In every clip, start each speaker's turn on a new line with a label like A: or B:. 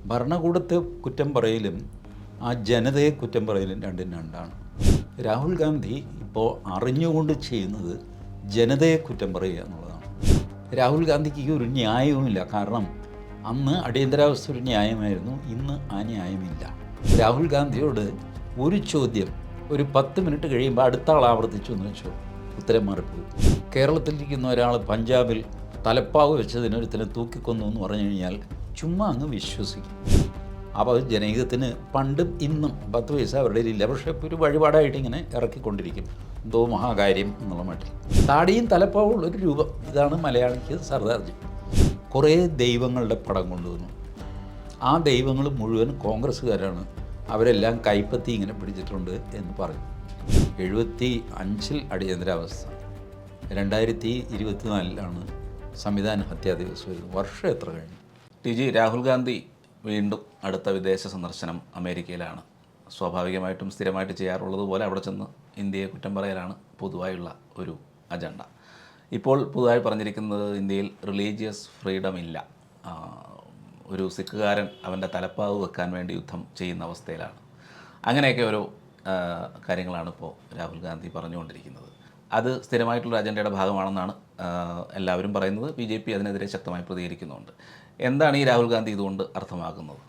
A: ഭരണകൂടത്തെ കുറ്റം പറയലും ആ ജനതയെ കുറ്റം പറയലും രണ്ടും രണ്ടാണ്. രാഹുൽ ഗാന്ധി ഇപ്പോൾ അറിഞ്ഞുകൊണ്ട് ചെയ്യുന്നത് ജനതയെ കുറ്റം പറയുക എന്നുള്ളതാണ്. രാഹുൽ ഗാന്ധിക്ക് ഈ ഒരു ന്യായവുമില്ല. കാരണം അന്ന് അടിയന്തരാവസ്ഥ ഒരു ന്യായമായിരുന്നു, ഇന്ന് ആ ന്യായമില്ല. രാഹുൽ ഗാന്ധിയോട് ഒരു ചോദ്യം ഒരു 10 മിനിറ്റ് കഴിയുമ്പോൾ അടുത്ത ആൾ ആവർത്തിച്ചു എന്ന് വെച്ചോ, ഉത്തരം മാറിപ്പോയി. കേരളത്തിലിരിക്കുന്ന ഒരാൾ പഞ്ചാബിൽ തലപ്പാവ് വെച്ചതിന് ഒരുത്തിനെ തൂക്കിക്കൊന്നു എന്ന് പറഞ്ഞു കഴിഞ്ഞാൽ ചുമ്മാ അങ്ങ് വിശ്വസിക്കും. അപ്പോൾ ജനഹിതത്തിന് പണ്ടും ഇന്നും 10 പൈസ അവരുടെ ഇല്ല, പക്ഷേ ഒരു വഴിപാടായിട്ട് ഇങ്ങനെ ഇറക്കിക്കൊണ്ടിരിക്കും, എന്തോ മഹാകാര്യം എന്നുള്ള മട്ടിൽ. താടിയും തലപ്പാവും ഉള്ളൊരു രൂപം, ഇതാണ് മലയാളിക്ക് സർദാർജി. കുറേ ദൈവങ്ങളുടെ പടം കൊണ്ടുവന്നു. ആ ദൈവങ്ങൾ മുഴുവൻ കോൺഗ്രസ്സുകാരാണ്, അവരെല്ലാം കൈപ്പത്തി ഇങ്ങനെ പിടിച്ചിട്ടുണ്ട് എന്ന് പറഞ്ഞു. 75-ൽ അടിയന്തരാവസ്ഥ, 2024-ലാണ് സംവിധാന ഹത്യാ ദിവസം വരുന്നത്. വർഷം എത്ര കഴിഞ്ഞു?
B: ടി.ജി. രാഹുൽ ഗാന്ധി വീണ്ടും അടുത്ത വിദേശ സന്ദർശനം അമേരിക്കയിലാണ്. സ്വാഭാവികമായിട്ടും സ്ഥിരമായിട്ട് ചെയ്യാറുള്ളതുപോലെ അവിടെ ചെന്ന് ഇന്ത്യയെ കുറ്റം പറയലാണ് പൊതുവായുള്ള ഒരു അജണ്ട. ഇപ്പോൾ പുതുതായി പറഞ്ഞിരിക്കുന്നത് ഇന്ത്യയിൽ റിലീജിയസ് ഫ്രീഡം ഇല്ല. ഒരു സിഖുകാരൻ അവൻ്റെ തലപ്പാവ് വെക്കാൻ വേണ്ടി യുദ്ധം ചെയ്യുന്ന അവസ്ഥയിലാണ്. അങ്ങനെയൊക്കെ ഓരോ കാര്യങ്ങളാണ് ഇപ്പോൾ രാഹുൽ ഗാന്ധി പറഞ്ഞുകൊണ്ടിരിക്കുന്നത്. അത് സ്ഥിരമായിട്ടുള്ള അജണ്ടയുടെ ഭാഗമാണെന്നാണ് എല്ലാവരും പറയുന്നത്. BJP അതിനെതിരെ ശക്തമായി പ്രതികരിക്കുന്നുണ്ട്. എന്താണ് ഈ രാഹുൽ ഗാന്ധി ഇതുകൊണ്ട് അർത്ഥമാക്കുന്നത്?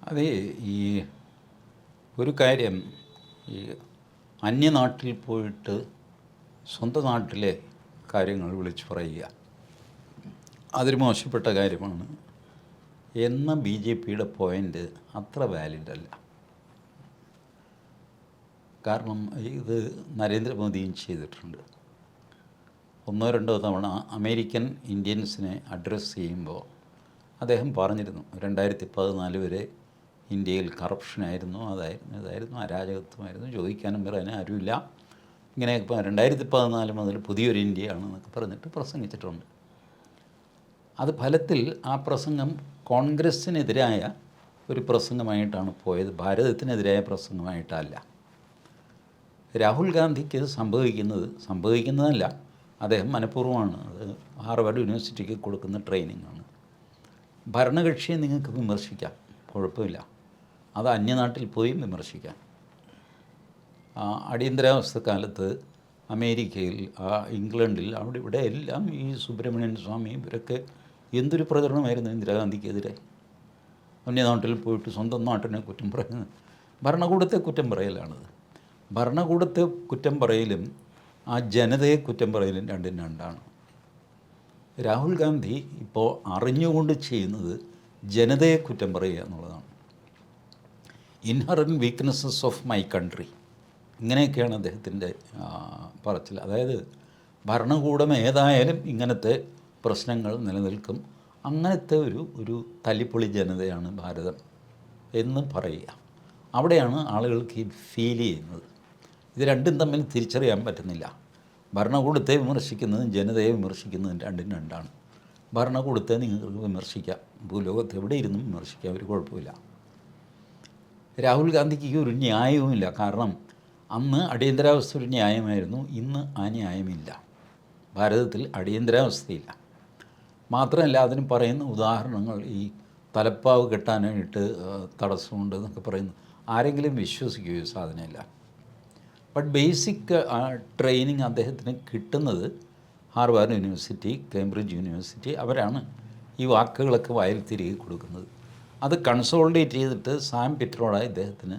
A: അതേ, ഈ ഒരു കാര്യം, ഈ അന്യനാട്ടിൽ പോയിട്ട് സ്വന്തം നാട്ടിലെ കാര്യങ്ങൾ വിളിച്ചു പറയുക, അതൊരു മോശപ്പെട്ട കാര്യമാണ് എന്ന BJPയുടെ പോയിൻ്റ് അത്ര വാലിഡ് അല്ല. കാരണം ഇത് നരേന്ദ്രമോദിയും ചെയ്തിട്ടുണ്ട്. 1-2 തവണ അമേരിക്കൻ ഇന്ത്യൻസിനെ അഡ്രസ്സ് ചെയ്യുമ്പോൾ അദ്ദേഹം പറഞ്ഞിരുന്നു, 2014 വരെ ഇന്ത്യയിൽ കറപ്ഷനായിരുന്നു, ഇതായിരുന്നു, അരാജകത്വമായിരുന്നു, ചോദിക്കാനും പറയാനും ആരുമില്ല, ഇങ്ങനെ 2014 മുതൽ പുതിയൊരു ഇന്ത്യയാണെന്നൊക്കെ പറഞ്ഞിട്ട് പ്രസംഗിച്ചിട്ടുണ്ട്. അത് ഫലത്തിൽ ആ പ്രസംഗം കോൺഗ്രസ്സിനെതിരായ ഒരു പ്രസംഗമായിട്ടാണ് പോയത്, ഭാരതത്തിനെതിരായ പ്രസംഗമായിട്ടല്ല. രാഹുൽ ഗാന്ധിക്ക് സംഭവിക്കുന്നതല്ല, അദ്ദേഹം മനഃപൂർവ്വമാണ്, അത് ഹാർവാർഡ് യൂണിവേഴ്സിറ്റിക്ക് കൊടുക്കുന്ന ട്രെയിനിങ്ങാണ്. ഭരണകക്ഷിയെ നിങ്ങൾക്ക് വിമർശിക്കാം, കുഴപ്പമില്ല, അത് അന്യനാട്ടിൽ പോയും വിമർശിക്കാം. അടിയന്തരാവസ്ഥ കാലത്ത് അമേരിക്കയിൽ, ഇംഗ്ലണ്ടിൽ, അവിടെ ഇവിടെ എല്ലാം ഈ സുബ്രഹ്മണ്യൻ സ്വാമി ഇവരൊക്കെ എന്തൊരു പ്രചരണമായിരുന്നു ഇന്ദിരാഗാന്ധിക്കെതിരെ. അന്യനാട്ടിൽ പോയിട്ട് സ്വന്തം നാട്ടിനെ കുറ്റം പറയുന്നത് ഭരണകൂടത്തെ കുറ്റം പറയലാണത്. ഭരണകൂടത്തെ കുറ്റം പറയലും ആ ജനതയെ കുറ്റം പറയലും രണ്ടും രണ്ടാണ്. രാഹുൽ ഗാന്ധി ഇപ്പോൾ അറിഞ്ഞുകൊണ്ട് ചെയ്യുന്നത് ജനതയെ കുറ്റം പറയുക എന്നുള്ളതാണ്. Inherent weaknesses of my country, ഇങ്ങനെയൊക്കെയാണ് അദ്ദേഹത്തിൻ്റെ പറച്ചിൽ. അതായത് ഭരണകൂടം ഏതായാലും ഇങ്ങനത്തെ പ്രശ്നങ്ങൾ നിലനിൽക്കും, അങ്ങനത്തെ ഒരു തല്ലിപ്പൊളി ജനതയാണ് ഭാരതം എന്ന് പറയുക. അവിടെയാണ് ആളുകൾക്ക് ഈ ഫീൽ ചെയ്യുന്നത്. ഇത് രണ്ടും തമ്മിൽ തിരിച്ചറിയാൻ പറ്റുന്നില്ല. ഭരണകൂടത്തെ വിമർശിക്കുന്നതും ജനതയെ വിമർശിക്കുന്നതും രണ്ടും രണ്ടാണ്. ഭരണകൂടത്തെ നിങ്ങൾക്ക് വിമർശിക്കാം, ഭൂലോകത്ത് എവിടെ ഇരുന്നും വിമർശിക്കാം, ഒരു കുഴപ്പമില്ല. രാഹുൽ ഗാന്ധിക്ക് ഈ ഒരു ന്യായവുമില്ല. കാരണം അന്ന് അടിയന്തരാവസ്ഥ ഒരു ന്യായമായിരുന്നു, ഇന്ന് ആ ന്യായമില്ല. ഭാരതത്തിൽ അടിയന്തരാവസ്ഥയില്ല. മാത്രമല്ല, അതിന് പറയുന്ന ഉദാഹരണങ്ങൾ ഈ തലപ്പാവ് കെട്ടാനായിട്ട് തടസ്സമുണ്ട് എന്നൊക്കെ പറയുന്നു. ആരെങ്കിലും വിശ്വസിക്കുകയോ ഈ സാധനമില്ല. ബട്ട് ബേസിക് ട്രെയിനിങ് അദ്ദേഹത്തിന് കിട്ടുന്നത് ഹാർവാർഡ് യൂണിവേഴ്സിറ്റി, കേംബ്രിഡ്ജ് യൂണിവേഴ്സിറ്റി, അവരാണ് ഈ വാക്കുകളൊക്കെ വായിൽ തിരികെ കൊടുക്കുന്നത്. അത് കൺസോളിഡേറ്റ് ചെയ്തിട്ട് സാം പിട്രോഡ ഇദ്ദേഹത്തിന്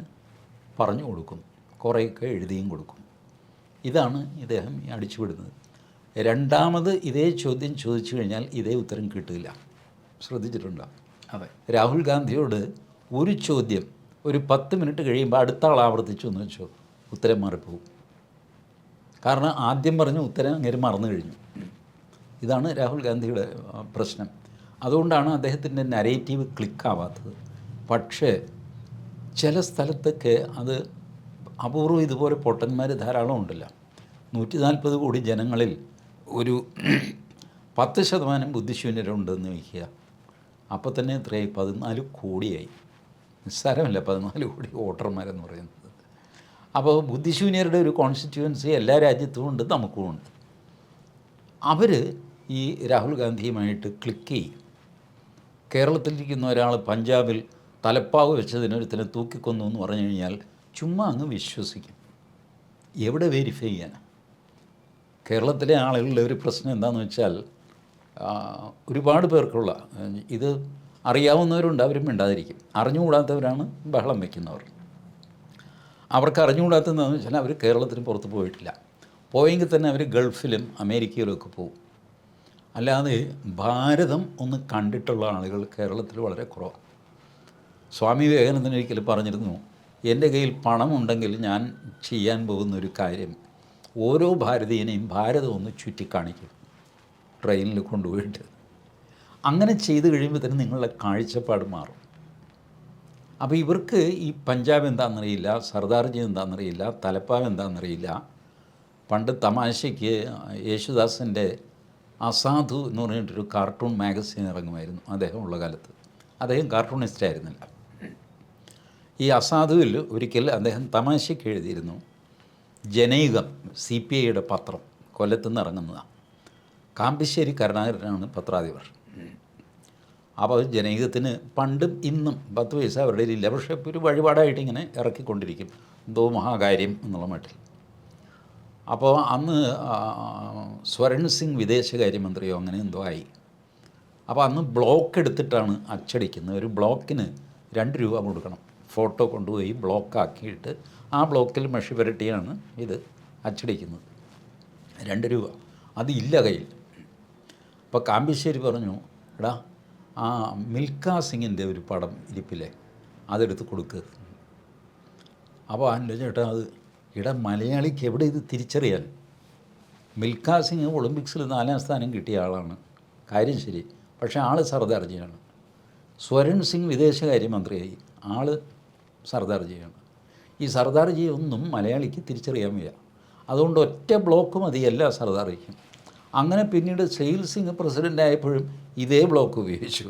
A: പറഞ്ഞു കൊടുക്കും, കുറേയൊക്കെ എഴുതിയും കൊടുക്കും. ഇതാണ് ഇദ്ദേഹം അടിച്ചുവിടുന്നത്. രണ്ടാമത് ഇതേ ചോദ്യം ചോദിച്ചു കഴിഞ്ഞാൽ ഇതേ ഉത്തരം കിട്ടില്ല. ശ്രദ്ധിച്ചിട്ടുണ്ടോ?
B: അതെ.
A: രാഹുൽ ഗാന്ധിയോട് ഒരു ചോദ്യം ഒരു 10 മിനിറ്റ് കഴിയുമ്പോൾ അടുത്ത ആൾ ആവർത്തിച്ചു എന്ന് വെച്ചോ, ഉത്തരം മാറിപ്പോകും. കാരണം ആദ്യം പറഞ്ഞ ഉത്തരം അങ്ങനെ മറന്നു കഴിഞ്ഞു. ഇതാണ് രാഹുൽ ഗാന്ധിയുടെ പ്രശ്നം. അതുകൊണ്ടാണ് അദ്ദേഹത്തിൻ്റെ നരേറ്റീവ് ക്ലിക്കാവാത്തത്. പക്ഷേ ചില സ്ഥലത്തൊക്കെ അത് അപൂർവം ഇതുപോലെ പൊട്ടന്മാർ ധാരാളം ഉണ്ടല്ലോ. 140 കോടി ജനങ്ങളിൽ ഒരു 10% ബുദ്ധിശൂന്യരുണ്ടെന്ന് വയ്ക്കുക. അപ്പോൾ തന്നെ എത്രയായി? 14 കോടിയായി. നിസ്സാരമല്ല 14 കോടി വോട്ടർമാരെന്ന് പറയുന്നത്. അപ്പോൾ ബുദ്ധിശൂന്യരുടെ ഒരു കോൺസ്റ്റിറ്റ്യുവൻസി എല്ലാ രാജ്യത്തും ഉണ്ട്, നമുക്കുമുണ്ട്. അവർ ഈ രാഹുൽ ഗാന്ധിയുമായിട്ട് ക്ലിക്ക് ചെയ്യും. കേരളത്തിലിരിക്കുന്ന ഒരാൾ പഞ്ചാബിൽ തലപ്പാവ് വെച്ചതിനൊരുത്തിനെ തൂക്കിക്കൊന്നു എന്ന് പറഞ്ഞു കഴിഞ്ഞാൽ ചുമ്മാ അങ്ങ് വിശ്വസിക്കും. എവിടെ വെരിഫൈ ചെയ്യാനാണ്? കേരളത്തിലെ ആളുകളുടെ ഒരു പ്രശ്നം എന്താണെന്ന് വെച്ചാൽ ഒരുപാട് പേർക്കുള്ള ഇത് അറിയാവുന്നവരുണ്ട്, അവരും മിണ്ടാതിരിക്കും. അറിഞ്ഞുകൂടാത്തവരാണ് ബഹളം വയ്ക്കുന്നവർ. അവർക്ക് അറിഞ്ഞുകൂടാത്തതെന്ന് വെച്ചാൽ അവർ കേരളത്തിന് പുറത്ത് പോയിട്ടില്ല. പോയെങ്കിൽ തന്നെ അവർ ഗൾഫിലും അമേരിക്കയിലും ഒക്കെ പോകും. അല്ലാതെ ഭാരതം ഒന്ന് കണ്ടിട്ടുള്ള ആളുകൾ കേരളത്തിൽ വളരെ കുറവാണ്. സ്വാമി വിവേകാനന്ദൻ ഒരിക്കലും പറഞ്ഞിരുന്നു, എൻ്റെ കയ്യിൽ പണമുണ്ടെങ്കിൽ ഞാൻ ചെയ്യാൻ പോകുന്നൊരു കാര്യം ഓരോ ഭാരതീയനെയും ഭാരതം ഒന്ന് ചുറ്റിക്കാണിക്കും, ട്രെയിനിൽ കൊണ്ടുപോയിട്ട്. അങ്ങനെ ചെയ്ത് കഴിയുമ്പോൾ തന്നെ നിങ്ങളുടെ കാഴ്ചപ്പാട് മാറും. അപ്പോൾ ഇവർക്ക് ഈ പഞ്ചാബ് എന്താണെന്നറിയില്ല, സർദാർജി എന്താണെന്നറിയില്ല, തലപ്പാവ് എന്താണെന്നറിയില്ല. പണ്ട് തമാശയ്ക്ക് യേശുദാസിൻ്റെ അസാധു എന്ന് പറഞ്ഞിട്ടൊരു കാർട്ടൂൺ മാഗസിൻ ഇറങ്ങുമായിരുന്നു അദ്ദേഹം ഉള്ള കാലത്ത്. അദ്ദേഹം കാർട്ടൂണിസ്റ്റ് ആയിരുന്നില്ല. ഈ അസാധുവിൽ ഒരിക്കൽ അദ്ദേഹം തമാശയ്ക്ക് എഴുതിയിരുന്നു, ജനയുഗം CPIയുടെ പത്രം കൊല്ലത്തുനിന്ന് ഇറങ്ങുന്നതാണ്. കാമ്പിശ്ശേരി കരുണാകരനാണ് പത്രാധിപർ. അപ്പോൾ ജനയുഗത്തിന് പണ്ടും ഇന്നും 10 പൈസ അവരുടെ ഇല്ല, പക്ഷേ ഒരു വഴിപാടായിട്ട് ഇങ്ങനെ ഇറക്കിക്കൊണ്ടിരിക്കും, എന്തോ മഹാകാര്യം എന്നുള്ള മട്ടിൽ. അപ്പോൾ അന്ന് സ്വരൺ സിംഗ് വിദേശകാര്യമന്ത്രിയോ അങ്ങനെ എന്തോ ആയി. അപ്പോൾ അന്ന് ബ്ലോക്ക് എടുത്തിട്ടാണ് അച്ചടിക്കുന്നത്. ഒരു ബ്ലോക്കിന് 2 രൂപ കൊടുക്കണം. ഫോട്ടോ കൊണ്ടുപോയി ബ്ലോക്കാക്കിയിട്ട് ആ ബ്ലോക്കിൽ മഷി പുരട്ടിയാണ് ഇത് അച്ചടിക്കുന്നത്. 2 രൂപ അതില്ല കയ്യിൽ. അപ്പോൾ കാമ്പിശ്ശേരി പറഞ്ഞു, എടാ ആ മിൽഖാ സിംഗിൻ്റെ ഒരു പടം ഇരിപ്പില്ലേ, അതെടുത്ത് കൊടുക്കുക. അപ്പോൾ എൻ്റെ ചേട്ടാ അത് മലയാളിക്ക് എവിടെ ഇത് തിരിച്ചറിയാൻ? മിൽഖാ സിംഗ് ഒളിമ്പിക്സിൽ 4ാം സ്ഥാനം കിട്ടിയ ആളാണ്, കാര്യം ശരി. പക്ഷേ ആൾ സർദാർജിയാണ്. സ്വരൺ സിംഗ് വിദേശകാര്യമന്ത്രിയായി, ആൾ സർദാർജിയാണ്. ഈ സർദാർജിയെ ഒന്നും മലയാളിക്ക് തിരിച്ചറിയാൻ വയ്യ. അതുകൊണ്ട് ഒറ്റ ബ്ലോക്ക് മതി എല്ലാ സർദാർജിക്കും. അങ്ങനെ പിന്നീട് സെയിൽ സിംഗ് പ്രസിഡൻ്റ് ആയപ്പോഴും ഇതേ ബ്ലോക്ക് ഉപയോഗിച്ചു.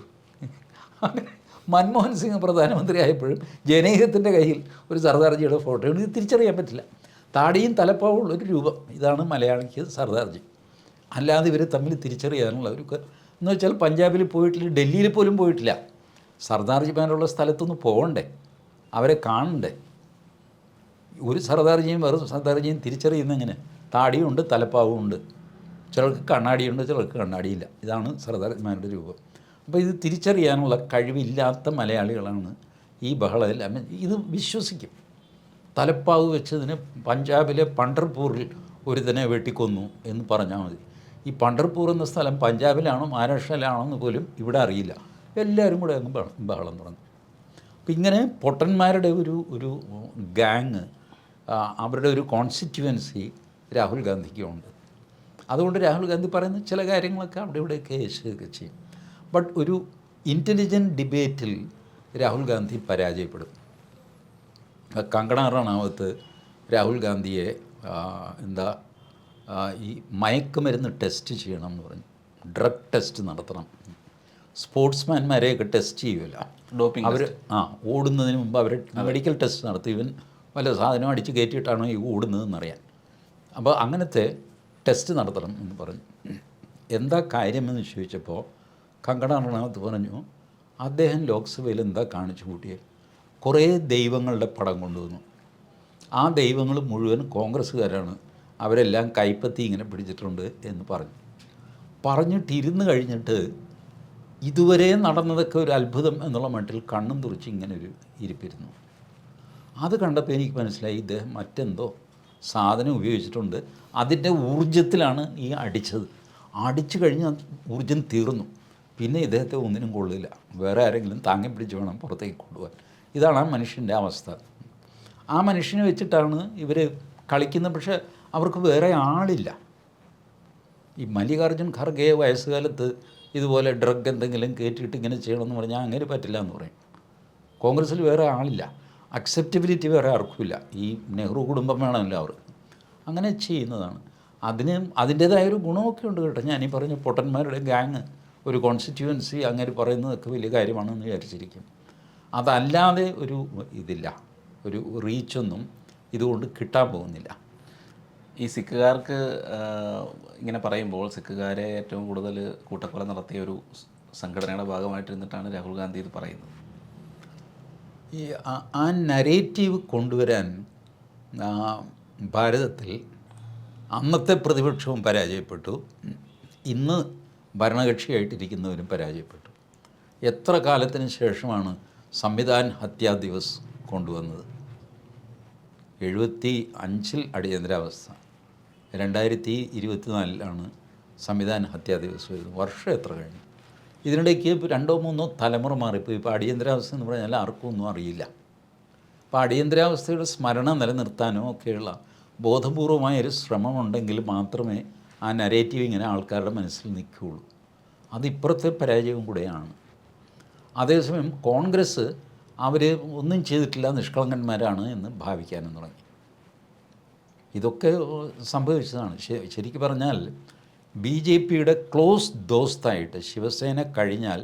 A: അങ്ങനെ മൻമോഹൻ സിംഗ് പ്രധാനമന്ത്രി ആയപ്പോഴും ജനഹിതത്തിൻ്റെ കയ്യിൽ ഒരു സർദാർജിയുടെ ഫോട്ടോ ഉണ്ട്. ഇത് തിരിച്ചറിയാൻ പറ്റില്ല. താടിയും തലപ്പാവും ഉള്ളൊരു രൂപം, ഇതാണ് മലയാളിക്ക് സർദാർജി. അല്ലാതെ ഇവർ തമ്മിൽ തിരിച്ചറിയാനുള്ള ഒരു എന്ന് വെച്ചാൽ പഞ്ചാബിൽ പോയിട്ടില്ല, ഡൽഹിയിൽ പോലും പോയിട്ടില്ല. സർദാർജിമാരുള്ള സ്ഥലത്തൊന്ന് പോകണ്ടേ, അവരെ കാണണ്ടേ? ഒരു സർദാർജിയും വേറെ സർദാർജിയും തിരിച്ചറിയുന്ന എങ്ങനെ? താടിയുണ്ട്, തലപ്പാവും ഉണ്ട്, ചിലർക്ക് കണ്ണാടിയുണ്ട്, ചിലർക്ക് കണ്ണാടിയില്ല. ഇതാണ് സർദാർജിമാരുടെ രൂപം. അപ്പോൾ ഇത് തിരിച്ചറിയാനുള്ള കഴിവില്ലാത്ത മലയാളികളാണ് ഈ ബഹളമെല്ലാം. ഇത് വിശ്വസിക്കും. തലപ്പാവ് വെച്ചതിന് പഞ്ചാബിലെ പണ്ഡർപൂറിൽ ഒരുത്തനെ വെട്ടിക്കൊന്നു എന്ന് പറഞ്ഞാൽ മതി. ഈ പണ്ഡർപൂർ എന്ന സ്ഥലം പഞ്ചാബിലാണോ മഹാരാഷ്ട്രയിലാണോ എന്ന് പോലും ഇവിടെ അറിയില്ല. എല്ലാവരും കൂടെ അങ്ങ് ബഹളം തുടങ്ങും. അപ്പം ഇങ്ങനെ പൊട്ടന്മാരുടെ ഒരു ഗാങ്, അവരുടെ ഒരു കോൺസ്റ്റിറ്റ്യുവൻസി രാഹുൽ ഗാന്ധിക്കുണ്ട്. അതുകൊണ്ട് രാഹുൽ ഗാന്ധി പറയുന്ന ചില കാര്യങ്ങളൊക്കെ അവിടെ ഇവിടെയൊക്കെ ഏശുകയൊക്കെ ചെയ്യും. ബട്ട് ഒരു ഇൻ്റലിജൻറ്റ് ഡിബേറ്റിൽ രാഹുൽ ഗാന്ധി പരാജയപ്പെടും. കങ്കണ റണാവത്ത് രാഹുൽ ഗാന്ധിയെ ഈ മയക്കുമരുന്ന് ടെസ്റ്റ് ചെയ്യണം എന്ന് പറഞ്ഞു, ഡ്രഗ് ടെസ്റ്റ് നടത്തണം. സ്പോർട്സ്മാൻമാരെയൊക്കെ ടെസ്റ്റ് ചെയ്യുമല്ലോ,
B: ഡോപ്പിംഗ്
A: അവർ ഓടുന്നതിന് മുമ്പ് അവർ മെഡിക്കൽ ടെസ്റ്റ് നടത്തി, ഇവൻ വല്ല സാധനം അടിച്ച് കയറ്റിയിട്ടാണോ ഈ ഓടുന്നതെന്നറിയാൻ. അപ്പോൾ അങ്ങനത്തെ ടെസ്റ്റ് നടത്തണം എന്ന് പറഞ്ഞു. എന്താ കാര്യമെന്ന് ചോദിച്ചപ്പോൾ കങ്കണ റണാവത്ത് പറഞ്ഞു, അദ്ദേഹം ലോക്സഭയിൽ എന്താ കാണിച്ചു കൂട്ടിയത്? കുറേ ദൈവങ്ങളുടെ പടം കൊണ്ടുവന്നു. ആ ദൈവങ്ങൾ മുഴുവൻ കോൺഗ്രസ്സുകാരാണ്, അവരെല്ലാം കൈപ്പത്തി ഇങ്ങനെ പിടിച്ചിട്ടുണ്ട് എന്ന് പറഞ്ഞിട്ടിരുന്ന് കഴിഞ്ഞിട്ട് ഇതുവരെ നടന്നതൊക്കെ ഒരു അത്ഭുതം എന്നുള്ള മട്ടിൽ കണ്ണും തുറിച്ച് ഇങ്ങനെ ഒരു ഇരിപ്പിരുന്നു. അത് കണ്ടപ്പോൾ എനിക്ക് മനസ്സിലായി ഇദ്ദേഹം മറ്റെന്തോ സാധനം ഉപയോഗിച്ചിട്ടുണ്ട്. അതിൻ്റെ ഊർജത്തിലാണ് ഈ അടിച്ചത്. അടിച്ചു കഴിഞ്ഞാൽ ഊർജം തീർന്നു. പിന്നെ ഇദ്ദേഹത്തെ ഒന്നിനും കൊള്ളില്ല, വേറെ ആരെങ്കിലും താങ്ങി പിടിച്ച് വേണം പുറത്തേക്ക് കൊണ്ടുപോകാൻ. ഇതാണ് ആ മനുഷ്യൻ്റെ അവസ്ഥ. ആ മനുഷ്യനെ വെച്ചിട്ടാണ് ഇവർ കളിക്കുന്നത്. പക്ഷേ അവർക്ക് വേറെ ആളില്ല. ഈ മല്ലികാർജ്ജുൻ ഖർഗെ വയസ്സുകാലത്ത് ഇതുപോലെ ഡ്രഗ് എന്തെങ്കിലും കയറ്റിയിട്ട് ഇങ്ങനെ ചെയ്യണമെന്ന് പറഞ്ഞാൽ അങ്ങനെ പറ്റില്ല എന്ന് പറയും. കോൺഗ്രസ്സിൽ വേറെ ആളില്ല, അക്സെപ്റ്റബിലിറ്റി വേറെ ആർക്കുമില്ല. ഈ നെഹ്റു കുടുംബം വേണമല്ലോ അവർ. അങ്ങനെ ചെയ്യുന്നതാണ്. അതിൻ്റേതായൊരു ഗുണമൊക്കെ ഉണ്ട് കേട്ടോ. ഞാനീ പറഞ്ഞ പൊട്ടന്മാരുടെ ഗാങ്, ഒരു കോൺസ്റ്റിറ്റ്യുവൻസി അങ്ങനെ പറയുന്നതൊക്കെ വലിയ കാര്യമാണെന്ന് വിചാരിച്ചിരിക്കും. അതല്ലാതെ ഒരു ഇതില്ല, ഒരു റീച്ചൊന്നും ഇതുകൊണ്ട് കിട്ടാൻ പോകുന്നില്ല.
B: ഈ സിഖുകാർക്ക് ഇങ്ങനെ പറയുമ്പോൾ സിഖുകാരെ ഏറ്റവും കൂടുതൽ കൂട്ടക്കൊല നടത്തിയ ഒരു സംഘടനയുടെ ഭാഗമായിട്ടിരുന്നിട്ടാണ് രാഹുൽ ഗാന്ധി ഇത് പറയുന്നത്.
A: ഈ ആ നരേറ്റീവ് കൊണ്ടുവരാൻ ഭാരതത്തിൽ അന്നത്തെ പ്രതിപക്ഷവും പരാജയപ്പെട്ടു, ഇന്ന് ഭരണകക്ഷിയായിട്ടിരിക്കുന്നവരും പരാജയപ്പെട്ടു. എത്ര കാലത്തിന് ശേഷമാണ് സംവിധാൻ ഹത്യാ ദിവസ് കൊണ്ടുവന്നത്? 75 അടിയന്തരാവസ്ഥ, 2024 സംവിധാൻ ഹത്യാ ദിവസ് വരുന്നത്. വർഷം എത്ര കഴിഞ്ഞു? ഇതിനിടയ്ക്ക് ഇപ്പോൾ 2-3 തലമുറ മാറിപ്പോയി. ഇപ്പോൾ അടിയന്തരാവസ്ഥ എന്ന് പറഞ്ഞാൽ ആർക്കും ഒന്നും അറിയില്ല. അപ്പോൾ അടിയന്തരാവസ്ഥയുടെ സ്മരണ നിലനിർത്താനോ ഒക്കെയുള്ള ബോധപൂർവമായൊരു ശ്രമമുണ്ടെങ്കിൽ മാത്രമേ ആ നരേറ്റീവ് ഇങ്ങനെ ആൾക്കാരുടെ മനസ്സിൽ നിൽക്കുകയുള്ളൂ. അതിപ്പുറത്തെ പരാജയവും കൂടെയാണ്. അതേസമയം കോൺഗ്രസ് അവർ ഒന്നും ചെയ്തിട്ടില്ല, നിഷ്കളങ്കന്മാരാണ് എന്ന് ഭാവിക്കാനും തുടങ്ങി. ഇതൊക്കെ സംഭവിച്ചതാണ്. ശരിക്കും പറഞ്ഞാൽ BJPയുടെ ക്ലോസ് ദോസ്തായിട്ട് ശിവസേന കഴിഞ്ഞാൽ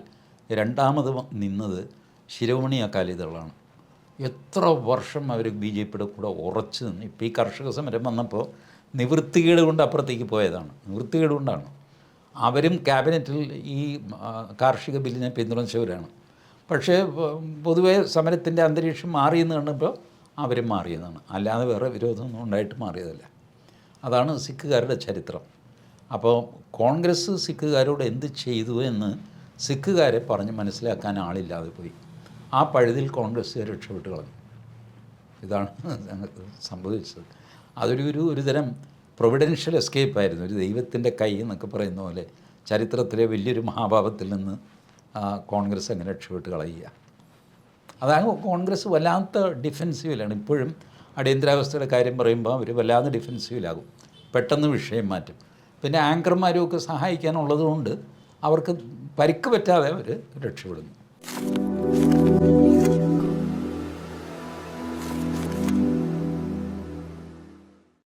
A: രണ്ടാമത് നിന്നത് ശിരോമണി അകാലിദളാണ്. എത്ര വർഷം അവർ BJPയുടെ കൂടെ ഉറച്ചു നിന്ന്. ഇപ്പോൾ ഈ കർഷക സമരം വന്നപ്പോൾ നിവൃത്തികേട് കൊണ്ട് അപ്പുറത്തേക്ക് പോയതാണ്. നിവൃത്തികേട് കൊണ്ടാണ്. അവരും ക്യാബിനറ്റിൽ ഈ കാർഷിക ബില്ലിനെ പിന്തുണച്ചവരാണ്. പക്ഷേ പൊതുവേ സമരത്തിൻ്റെ അന്തരീക്ഷം മാറിയെന്ന് കണ്ടപ്പോൾ അവരും മാറിയതാണ്. അല്ലാതെ വേറെ വിരോധമൊന്നും ഉണ്ടായിട്ട് മാറിയതല്ല. അതാണ് സിഖുകാരുടെ ചരിത്രം. അപ്പോൾ കോൺഗ്രസ് സിഖുകാരോട് എന്ത് ചെയ്തു എന്ന് സിഖുകാരെ പറഞ്ഞ് മനസ്സിലാക്കാൻ ആളില്ലാതെ പോയി. ആ പഴുതിൽ കോൺഗ്രസ്സുകാർ രക്ഷപ്പെട്ട് കളഞ്ഞു. ഇതാണ് സംഭവിച്ചത്. ഒരു തരം പ്രൊവിഡൻഷ്യൽ എസ്കേപ്പായിരുന്നു. ഒരു ദൈവത്തിൻ്റെ കൈ എന്നൊക്കെ പറയുന്ന പോലെ ചരിത്രത്തിലെ വലിയൊരു മഹാഭാവത്തിൽ നിന്ന് കോൺഗ്രസ് അങ്ങനെ രക്ഷപ്പെട്ട് കളയുക. അതാണ് കോൺഗ്രസ് വല്ലാത്ത ഡിഫെൻസീവിലാണ്. ഇപ്പോഴും അടിയന്തരാവസ്ഥയുടെ കാര്യം പറയുമ്പോൾ അവർ വല്ലാതെ ഡിഫെൻസീവിലാകും, പെട്ടെന്ന് വിഷയം മാറ്റും. പിന്നെ ആങ്കർമാരും ഒക്കെ സഹായിക്കാനുള്ളതുകൊണ്ട് അവർക്ക് പരിക്ക് പറ്റാതെ അവർ രക്ഷപ്പെടുന്നു.